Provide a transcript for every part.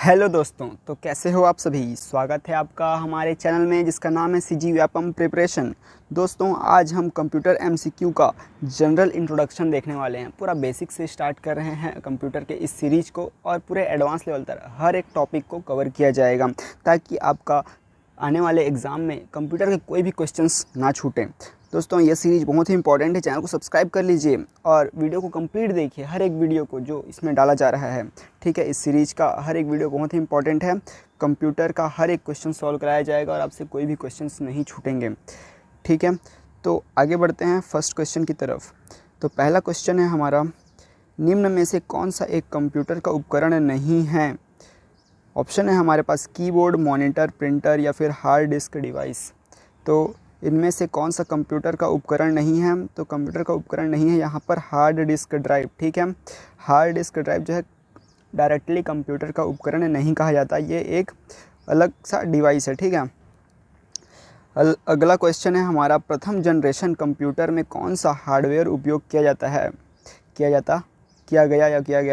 Hello दोस्तों, तो कैसे हो आप सभी। स्वागत है आपका हमारे चैनल में जिसका नाम है सीजी व्यापम प्रिपरेशन। दोस्तों, आज हम कंप्यूटर एमसीक्यू का जनरल इंट्रोडक्शन देखने वाले हैं। पूरा बेसिक से स्टार्ट कर रहे हैं कंप्यूटर के इस सीरीज को और पूरे एडवांस लेवल तक हर एक टॉपिक को कवर किया जाएगा ताकि आपका आने वाले एग्ज़ाम में कंप्यूटर के कोई भी क्वेश्चंस ना छूटें। दोस्तों, ये सीरीज़ बहुत ही इंपॉर्टेंट है। चैनल को सब्सक्राइब कर लीजिए और वीडियो को कंप्लीट देखिए, हर एक वीडियो को जो इसमें डाला जा रहा है। ठीक है, इस सीरीज़ का हर एक वीडियो बहुत ही इंपॉर्टेंट है। कंप्यूटर का हर एक क्वेश्चन सॉल्व कराया जाएगा और आपसे कोई भी क्वेश्चंस नहीं छूटेंगे। ठीक है, तो आगे बढ़ते हैं फर्स्ट क्वेश्चन की तरफ। तो पहला क्वेश्चन है हमारा, निम्न में से कौन सा एक कंप्यूटर का उपकरण नहीं है। ऑप्शन है हमारे पास कीबोर्ड, मॉनिटर, प्रिंटर या फिर हार्ड डिस्क डिवाइस। तो इनमें से कौन सा कंप्यूटर का उपकरण नहीं है। तो कंप्यूटर का उपकरण नहीं है यहाँ पर हार्ड डिस्क ड्राइव। ठीक है, हार्ड डिस्क ड्राइव जो है डायरेक्टली कंप्यूटर का उपकरण नहीं कहा जाता, ये एक अलग सा डिवाइस है। ठीक है, अगला क्वेश्चन है हमारा, प्रथम जनरेशन कंप्यूटर में कौन सा हार्डवेयर उपयोग किया गया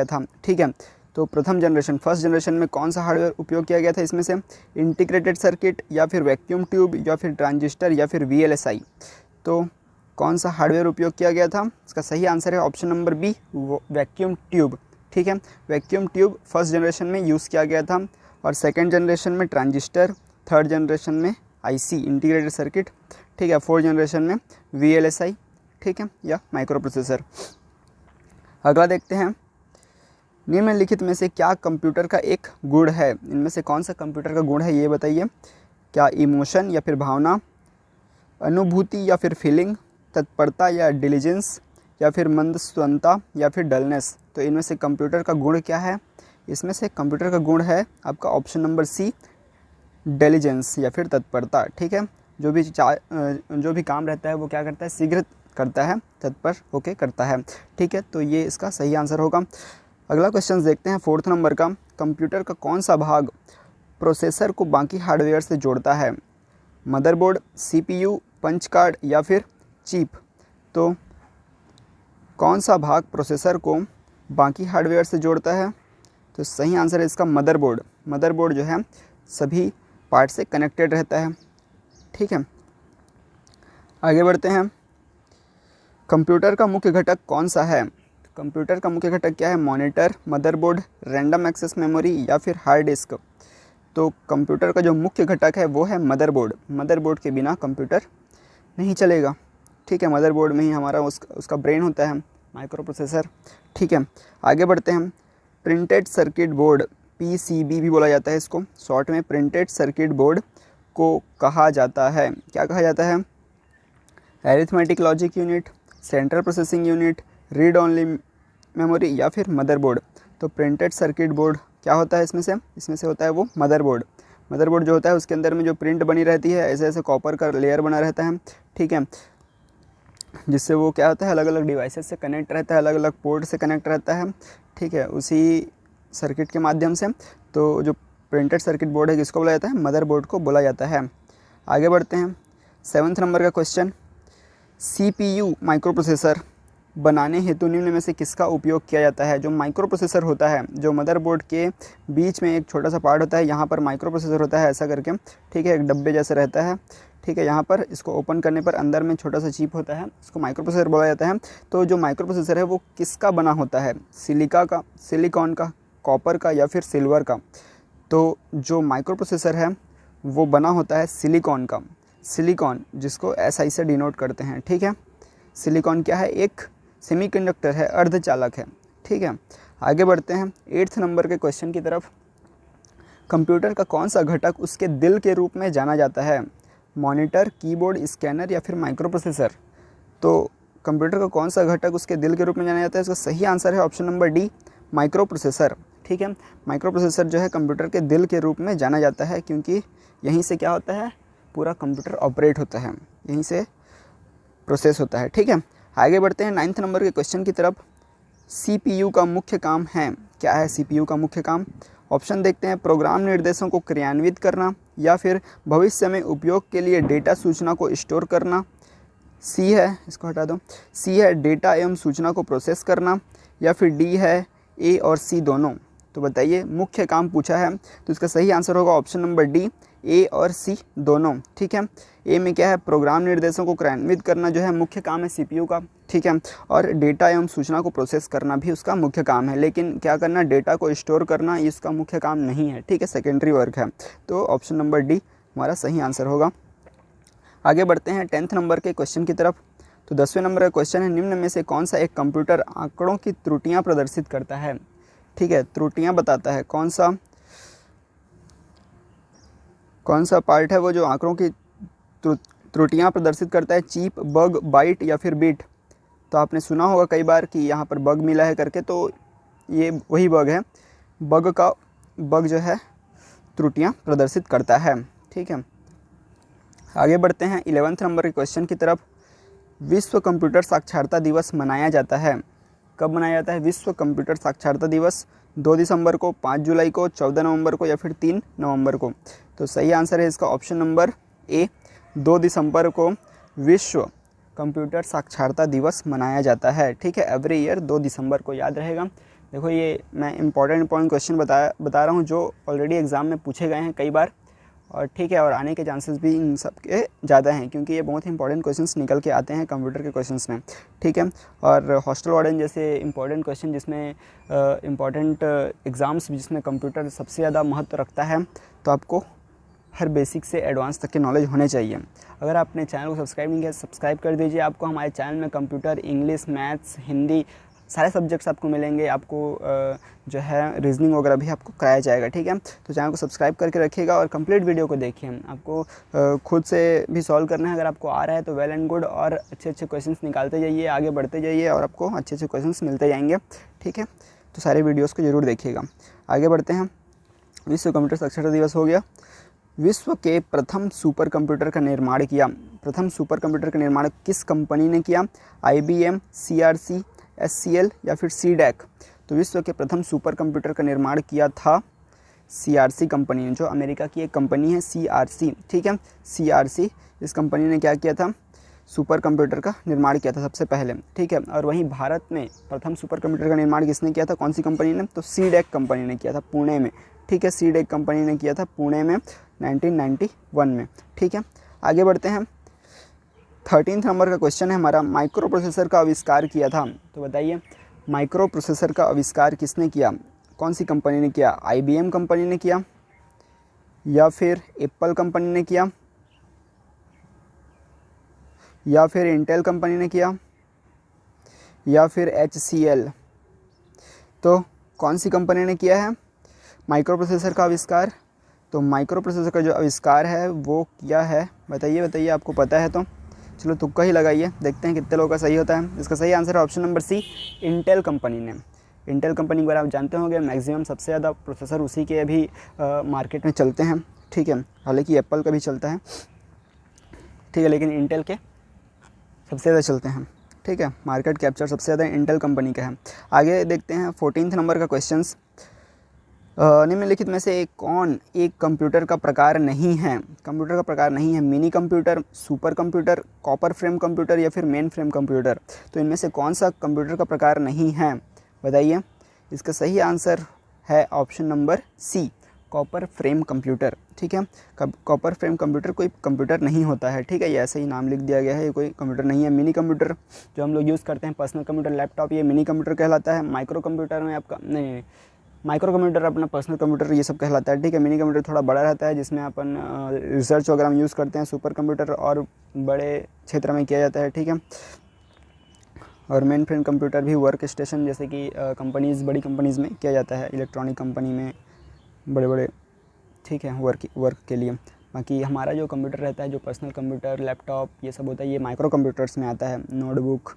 था। ठीक है, तो प्रथम जनरेशन फर्स्ट जनरेशन में कौन सा हार्डवेयर उपयोग किया गया था। इसमें से इंटीग्रेटेड सर्किट या फिर वैक्यूम ट्यूब या फिर ट्रांजिस्टर या फिर VLSI। तो कौन सा हार्डवेयर उपयोग किया गया था। इसका सही आंसर है option number B, vacuum tube. ठीक है, वैक्यूम ट्यूब फर्स्ट जनरेशन में यूज़ किया गया था और सेकेंड जनरेशन में ट्रांजिस्टर, थर्ड जनरेशन में IC इंटीग्रेटेड सर्किट। ठीक है, फोर्थ जनरेशन में VLSI। ठीक है, या माइक्रो प्रोसेसर। अगला देखते हैं, निम्नलिखित में से क्या कंप्यूटर का एक गुण है। इनमें से कौन सा कंप्यूटर का गुण है ये बताइए। क्या इमोशन या फिर भावना, अनुभूति या फिर फीलिंग, तत्परता या डिलीजेंस या फिर मंदस्वनता या फिर डलनेस। तो इनमें से कंप्यूटर का गुण क्या है। इसमें से कंप्यूटर का गुण है आपका ऑप्शन नंबर सी, डिलीजेंस या फिर तत्परता। ठीक है, जो भी काम रहता है वो क्या करता है, शीघ्र करता है, तत्पर होके करता है। ठीक है, तो ये इसका सही आंसर होगा। अगला क्वेश्चन देखते हैं फोर्थ नंबर का, कंप्यूटर का कौन सा भाग प्रोसेसर को बाकी हार्डवेयर से जोड़ता है। मदरबोर्ड, CPU, पंच कार्ड या फिर चिप। तो कौन सा भाग प्रोसेसर को बाकी हार्डवेयर से जोड़ता है। तो सही आंसर है इसका मदरबोर्ड। मदरबोर्ड जो है सभी पार्ट से कनेक्टेड रहता है। ठीक है, आगे बढ़ते हैं, कंप्यूटर का मुख्य घटक कौन सा है। कंप्यूटर का मुख्य घटक क्या है, monitor, motherboard, random access memory या फिर हार्ड डिस्क। तो कंप्यूटर का जो मुख्य घटक है वो है मदरबोर्ड। मदरबोर्ड के बिना कंप्यूटर नहीं चलेगा। ठीक है, मदरबोर्ड में ही हमारा उसका ब्रेन होता है, माइक्रो प्रोसेसर। ठीक है, आगे बढ़ते हैं, प्रिंटेड सर्किट बोर्ड, PCB भी बोला जाता है इसको, शॉर्ट में प्रिंटेड सर्किट बोर्ड को कहा जाता है। क्या कहा जाता है, arithmetic logic unit, central processing unit, read only memory या फिर मदरबोर्ड। तो प्रिंटेड सर्किट बोर्ड क्या होता है, इसमें से होता है वो मदरबोर्ड। मदरबोर्ड जो होता है उसके अंदर में जो प्रिंट बनी रहती है, ऐसे ऐसे कॉपर का लेयर बना रहता है। ठीक है, जिससे वो क्या होता है, अलग अलग डिवाइसेस से कनेक्ट रहता है, अलग अलग पोर्ट से कनेक्ट रहता है। ठीक है, उसी सर्किट के माध्यम से। तो जो प्रिंटेड सर्किट बोर्ड है किसको बोला जाता है, मदरबोर्ड को बोला जाता है। आगे बढ़ते हैं, सेवन्थ नंबर का क्वेश्चन, CPU माइक्रो प्रोसेसर बनाने हेतु निम्न में से किसका उपयोग किया जाता है। जो माइक्रो प्रोसेसर होता है, जो मदरबोर्ड के बीच में एक छोटा सा पार्ट होता है, यहाँ पर माइक्रो प्रोसेसर होता है ऐसा करके। ठीक है, एक डब्बे जैसा रहता है। ठीक है, यहाँ पर इसको ओपन करने पर अंदर में छोटा सा चिप होता है, इसको माइक्रो प्रोसेसर बोला जाता है। तो जो माइक्रो प्रोसेसर है वो किसका बना होता है, सिलिकॉन का, कॉपर का या फिर सिल्वर का। तो जो माइक्रो प्रोसेसर है वो बना होता है सिलिकॉन का। सिलिकॉन जिसको SI से डिनोट करते हैं। ठीक है, सिलिकॉन क्या है, एक सेमीकंडक्टर है, अर्धचालक है। ठीक है, आगे बढ़ते हैं 8th नंबर के क्वेश्चन की तरफ, कंप्यूटर का कौन सा घटक उसके दिल के रूप में जाना जाता है। मॉनिटर, कीबोर्ड, स्कैनर या फिर माइक्रो प्रोसेसर। तो कंप्यूटर का कौन सा घटक उसके दिल के रूप में जाना जाता है। इसका सही आंसर है option number D, micro processor. ठीक है, माइक्रो प्रोसेसर जो है कंप्यूटर के दिल के रूप में जाना जाता है, क्योंकि यहीं से क्या होता है, पूरा कंप्यूटर ऑपरेट होता है, यहीं से प्रोसेस होता है। ठीक है, आगे बढ़ते हैं 9th नंबर के क्वेश्चन की तरफ, CPU का मुख्य काम है। क्या है CPU का मुख्य काम। ऑप्शन देखते हैं, प्रोग्राम निर्देशों को क्रियान्वित करना या फिर भविष्य में उपयोग के लिए डेटा सूचना को स्टोर करना। सी है, इसको हटा दो, सी है डेटा एवं सूचना को प्रोसेस करना, या फिर डी है A और C दोनों। तो बताइए, मुख्य काम पूछा है तो इसका सही आंसर होगा ऑप्शन नंबर डी, ए और सी दोनों। ठीक है, ए में क्या है, प्रोग्राम निर्देशों को क्रियान्वित करना जो है मुख्य काम है सीपीयू का। ठीक है, और डेटा एवं सूचना को प्रोसेस करना भी उसका मुख्य काम है, लेकिन क्या करना, डेटा को स्टोर करना ये उसका मुख्य काम नहीं है। ठीक है, सेकेंडरी वर्क है। तो ऑप्शन नंबर डी हमारा सही आंसर होगा। आगे बढ़ते हैं 10th नंबर के क्वेश्चन की तरफ। तो 10वें नंबर का क्वेश्चन है, निम्न में से कौन सा एक कंप्यूटर आंकड़ों की त्रुटियां प्रदर्शित करता है। ठीक है, त्रुटियां बताता है, कौन सा पार्ट है वो जो आंकड़ों की त्रुटियां प्रदर्शित करता है, चीप, बग, बाइट या फिर बीट। तो आपने सुना होगा कई बार कि यहाँ पर बग मिला है करके, तो ये वही बग है। बग जो है त्रुटियां प्रदर्शित करता है। ठीक है, आगे बढ़ते हैं 11th नंबर के क्वेश्चन की तरफ। विश्व कंप्यूटर साक्षरता दिवस मनाया जाता है, कब मनाया जाता है विश्व कंप्यूटर साक्षरता दिवस? 2 दिसंबर को, 5 जुलाई को, 14 नवंबर को या फिर 3 नवंबर को? तो सही आंसर है इसका ऑप्शन नंबर ए, 2 दिसंबर को विश्व कंप्यूटर साक्षरता दिवस मनाया जाता है। ठीक है, एवरी ईयर 2 दिसंबर को, याद रहेगा। देखो, ये मैं इंपॉर्टेंट क्वेश्चन बता रहा हूँ जो ऑलरेडी एग्ज़ाम में पूछे गए हैं कई बार, और ठीक है, और आने के चांसेस भी इन सब के ज़्यादा हैं, क्योंकि ये बहुत ही इंपॉर्टेंट क्वेश्चंस निकल के आते हैं कंप्यूटर के क्वेश्चंस में। ठीक है, और हॉस्टल वार्डन जैसे इंपॉर्टेंट क्वेश्चन जिसमें इंपॉर्टेंट एग्ज़ाम्स जिसमें कंप्यूटर सबसे ज़्यादा महत्व रखता है, तो आपको हर बेसिक से एडवांस तक के नॉलेज होने चाहिए। अगर आपने चैनल को सब्सक्राइब नहीं किया, सब्सक्राइब कर दीजिए। आपको हमारे चैनल में कंप्यूटर, इंग्लिश, मैथ्स, हिंदी सारे सब्जेक्ट्स आपको मिलेंगे। आपको जो है रीजनिंग वगैरह भी आपको कराया जाएगा। ठीक है, तो चैनल को सब्सक्राइब करके रखिएगा और कंप्लीट वीडियो को देखिए। आपको खुद से भी सॉल्व करना है, अगर आपको आ रहा है तो वेल एंड गुड, और अच्छे क्वेश्चंस निकालते जाइए, आगे बढ़ते जाइए और आपको अच्छे क्वेश्चंस मिलते जाएंगे। ठीक है, तो सारे वीडियोज़ को ज़रूर देखिएगा। आगे बढ़ते हैं, विश्व कंप्यूटर साक्षरता दिवस हो गया। विश्व के प्रथम सुपर कंप्यूटर का निर्माण किया, प्रथम सुपर कंप्यूटर का निर्माण किस कंपनी ने किया? IBM, CRC, SCL या फिर CDEC? तो विश्व के प्रथम सुपर कंप्यूटर का निर्माण किया था CRC कंपनी ने, जो अमेरिका की एक कंपनी है CRC। ठीक है, CRC इस कंपनी ने क्या किया था, सुपर कंप्यूटर का निर्माण किया था सबसे पहले। ठीक है, और वहीं भारत में प्रथम सुपर कंप्यूटर का निर्माण किसने किया था, कौन सी कंपनी ने? तो CDEC कंपनी ने किया था, पुणे में। ठीक है, CDEC कंपनी ने किया था पुणे में 1991 में। ठीक है, आगे बढ़ते हैं। 13th नंबर का क्वेश्चन है हमारा, माइक्रो प्रोसेसर का आविष्कार किया था। तो बताइए, माइक्रो प्रोसेसर का आविष्कार किसने किया, कौन सी कंपनी ने किया? IBM कंपनी ने किया, या फिर एप्पल कंपनी ने किया, या फिर इंटेल कंपनी ने किया, या फिर HCL? तो कौन सी कंपनी ने किया है माइक्रो प्रोसेसर का आविष्कार? तो माइक्रो प्रोसेसर का जो आविष्कार है वो किया है, बताइए, आपको पता है तो चलो तुक्का ही लगाइए, देखते हैं कितने लोगों का सही होता है। इसका सही आंसर है option number C, Intel company ने। इंटेल कंपनी के बारे में आप जानते होंगे, मैक्सिमम सबसे ज़्यादा प्रोसेसर उसी के अभी मार्केट में चलते हैं। ठीक है, हालांकि एप्पल का भी चलता है, ठीक है, लेकिन इंटेल के सबसे ज़्यादा चलते हैं। ठीक है, मार्केट कैप्चर सबसे ज़्यादा इंटेल कंपनी का है। आगे देखते हैं 14th नंबर का क्वेश्चन, निम्नलिखित में से कौन एक कंप्यूटर का प्रकार नहीं है? कंप्यूटर का प्रकार नहीं है, mini computer, super computer, copper frame computer या फिर मेन फ्रेम कंप्यूटर? तो इनमें से कौन सा कंप्यूटर का प्रकार नहीं है, बताइए। इसका सही आंसर है option number C, copper frame computer. ठीक है, कॉपर फ्रेम कंप्यूटर कोई कंप्यूटर नहीं होता है। ठीक है, ये ऐसे ही नाम लिख दिया गया है, ये कोई कंप्यूटर नहीं है। मिनी कंप्यूटर जो हम लोग यूज़ करते हैं, पर्सनल कंप्यूटर, लैपटॉप, ये मिनी कंप्यूटर कहलाता है। माइक्रो कंप्यूटर में आपका नहीं, माइक्रो कंप्यूटर अपना पर्सनल कंप्यूटर ये सब कहलाता है। ठीक है, मिनी कंप्यूटर थोड़ा बड़ा रहता है, जिसमें अपन रिसर्च वगैरह में यूज़ करते हैं। सुपर कंप्यूटर और बड़े क्षेत्र में किया जाता है। ठीक है, और मेन फ्रेम कंप्यूटर भी वर्क स्टेशन जैसे कि कंपनीज़, बड़ी कंपनीज़ में किया जाता है, इलेक्ट्रॉनिक कंपनी में बड़े, ठीक है, वर्क के लिए। बाकी हमारा जो कंप्यूटर रहता है, जो पर्सनल कंप्यूटर, लैपटॉप ये सब होता है, ये माइक्रो कंप्यूटर्स में आता है, नोटबुक।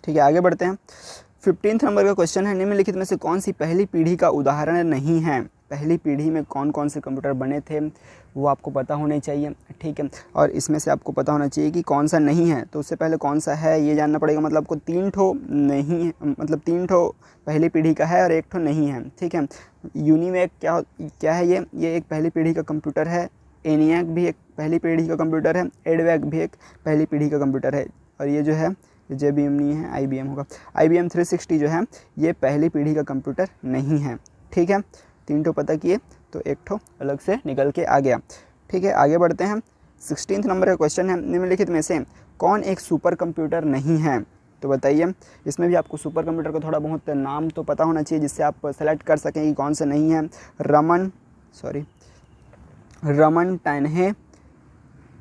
ठीक है, आगे बढ़ते हैं। 15th नंबर का क्वेश्चन है, निम्नलिखित में से कौन सी पहली पीढ़ी का उदाहरण नहीं है? पहली पीढ़ी में कौन कौन से कंप्यूटर बने थे वो आपको पता होने चाहिए। ठीक है, और इसमें से आपको पता होना चाहिए कि कौन सा नहीं है। तो उससे पहले कौन सा है ये जानना पड़ेगा। मतलब आपको 3 ठो नहीं है, मतलब 3 ठो पहली पीढ़ी का है और 1 ठो नहीं है। ठीक है, यूनिवैक क्या है, ये एक पहली पीढ़ी का कंप्यूटर है। एनियाक भी एक पहली पीढ़ी का कंप्यूटर है। एडवैक भी एक पहली पीढ़ी का कंप्यूटर है। और ये जो है JBM नहीं है, IBM होगा। IBM 360 जो है ये पहली पीढ़ी का कंप्यूटर नहीं है। ठीक है, 3 ठो पता किए तो 1 ठो अलग से निकल के आ गया। ठीक है, आगे बढ़ते हैं। 16 नंबर का क्वेश्चन है, निम्नलिखित में से कौन एक सुपर कंप्यूटर नहीं है? तो बताइए। इसमें भी आपको सुपर कंप्यूटर का थोड़ा बहुत नाम तो पता होना चाहिए जिससे आप सेलेक्ट कर सकें कि कौन से नहीं है। रमन टाइनहे,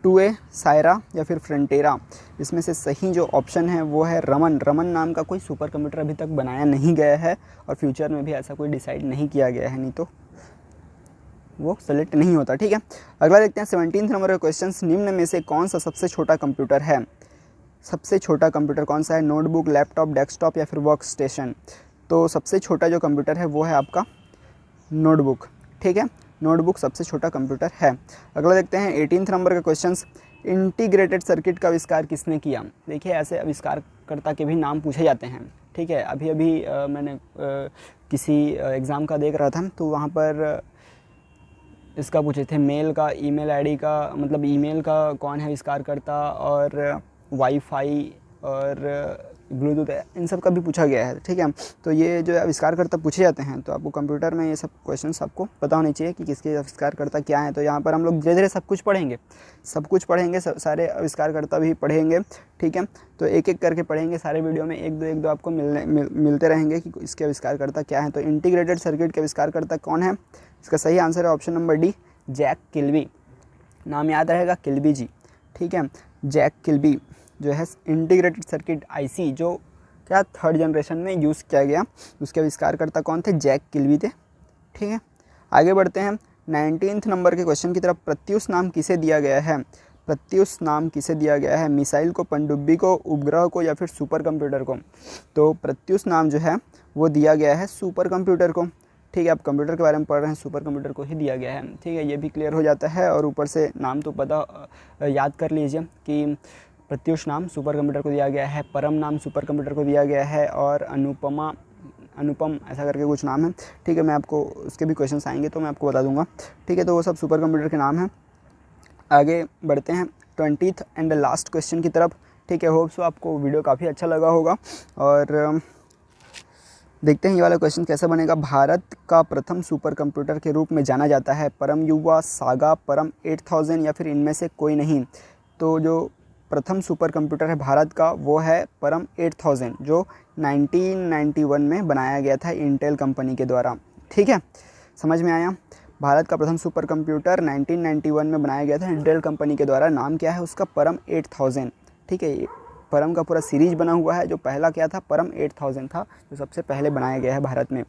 2A सायरा या फिर फ्रंटेरा। इसमें से सही जो ऑप्शन है वो है रमन। रमन नाम का कोई सुपर कंप्यूटर अभी तक बनाया नहीं गया है और फ्यूचर में भी ऐसा कोई डिसाइड नहीं किया गया है, नहीं तो वो सेलेक्ट नहीं होता। ठीक है, अगला देखते हैं 17 नंबर का क्वेश्चन, निम्न में से कौन सा सबसे छोटा कंप्यूटर है? सबसे छोटा कंप्यूटर कौन सा है? नोटबुक, लैपटॉप, डेस्कटॉप या फिर वर्क स्टेशन। तो सबसे छोटा जो कंप्यूटर है वो है आपका नोटबुक। ठीक है, नोटबुक सबसे छोटा कंप्यूटर है। अगला देखते हैं 18 नंबर का क्वेश्चन, इंटीग्रेटेड सर्किट का आविष्कार किसने किया? देखिए, ऐसे आविष्कारकर्ता के भी नाम पूछे जाते हैं। ठीक है, अभी मैंने किसी एग्ज़ाम का देख रहा था तो वहाँ पर इसका पूछे थे, मेल का, ईमेल आईडी का, मतलब ईमेल का कौन है आविष्कारकर्ता, और वाईफाई और ब्लूटूथ, इन सब का भी पूछा गया है। ठीक है, तो ये जो आविष्कारकर्ता पूछे जाते हैं तो आपको कंप्यूटर में ये सब क्वेश्चंस आपको पता होने चाहिए कि किसके आविष्कारकर्ता क्या हैं। तो यहाँ पर हम लोग धीरे धीरे सब कुछ पढ़ेंगे, सारे आविष्कारकर्ता भी पढ़ेंगे। ठीक है, तो एक एक करके पढ़ेंगे, सारे वीडियो में एक दो आपको मिलते रहेंगे कि इसके आविष्कारकर्ता क्या हैं। तो इंटीग्रेटेड सर्किट के आविष्कारकर्ता कौन है? इसका सही आंसर है option number D, Jack Kilby. नाम याद रहेगा, किल्बी जी। ठीक है, जैक किल्बी जो है इंटीग्रेटेड सर्किट आईसी जो क्या 3rd जनरेशन में यूज़ किया गया, उसके आविष्कारकर्ता कौन थे? जैक किल्बी थे। ठीक है, आगे बढ़ते हैं 19 नंबर के क्वेश्चन की तरफ। प्रत्यूष नाम किसे दिया गया है? प्रत्यूष नाम किसे दिया गया है? मिसाइल को, पनडुब्बी को, उपग्रह को या फिर सुपर कंप्यूटर को? तो प्रत्यूष नाम जो है वो दिया गया है सुपर कंप्यूटर को। ठीक है, आप कंप्यूटर के बारे में पढ़ रहे हैं, सुपर कंप्यूटर को ही दिया गया है। ठीक है, ये भी क्लियर हो जाता है और ऊपर से नाम तो पता याद कर लीजिए कि प्रत्यूष नाम सुपर कंप्यूटर को दिया गया है, परम नाम सुपर कंप्यूटर को दिया गया है और अनुपम ऐसा करके कुछ नाम है। ठीक है, मैं आपको उसके भी क्वेश्चंस आएंगे तो मैं आपको बता दूंगा। ठीक है, तो वो सब सुपर कंप्यूटर के नाम हैं। आगे बढ़ते हैं 20th एंड लास्ट क्वेश्चन की तरफ। ठीक है, होप सो आपको वीडियो काफ़ी अच्छा लगा होगा और देखते हैं ये वाला क्वेश्चन कैसा बनेगा। भारत का प्रथम सुपर कंप्यूटर के रूप में जाना जाता है परम युवा, सागा, परम 8000 या फिर इनमें से कोई नहीं? तो जो प्रथम सुपर कंप्यूटर है भारत का वो है परम 8000 जो 1991 में बनाया गया था इंटेल कंपनी के द्वारा। ठीक है, समझ में आया? भारत का प्रथम सुपर कंप्यूटर 1991 में बनाया गया था इंटेल कंपनी के द्वारा। नाम क्या है उसका? परम 8000। ठीक है, परम का पूरा सीरीज बना हुआ है। जो पहला क्या था? परम 8000 था, जो सबसे पहले बनाया गया है भारत में।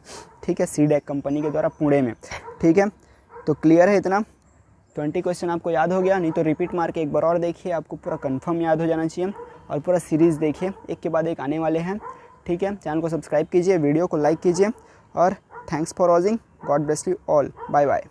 ठीक है, सीडेक कंपनी के द्वारा पुणे में। ठीक है, तो क्लियर है इतना? 20 क्वेश्चन आपको याद हो गया? नहीं तो रिपीट मार के एक बार और देखिए, आपको पूरा कंफर्म याद हो जाना चाहिए। और पूरा सीरीज़ देखिए, एक के बाद एक आने वाले हैं। ठीक है, चैनल को सब्सक्राइब कीजिए, वीडियो को लाइक कीजिए और thanks for watching. God bless you all, bye bye.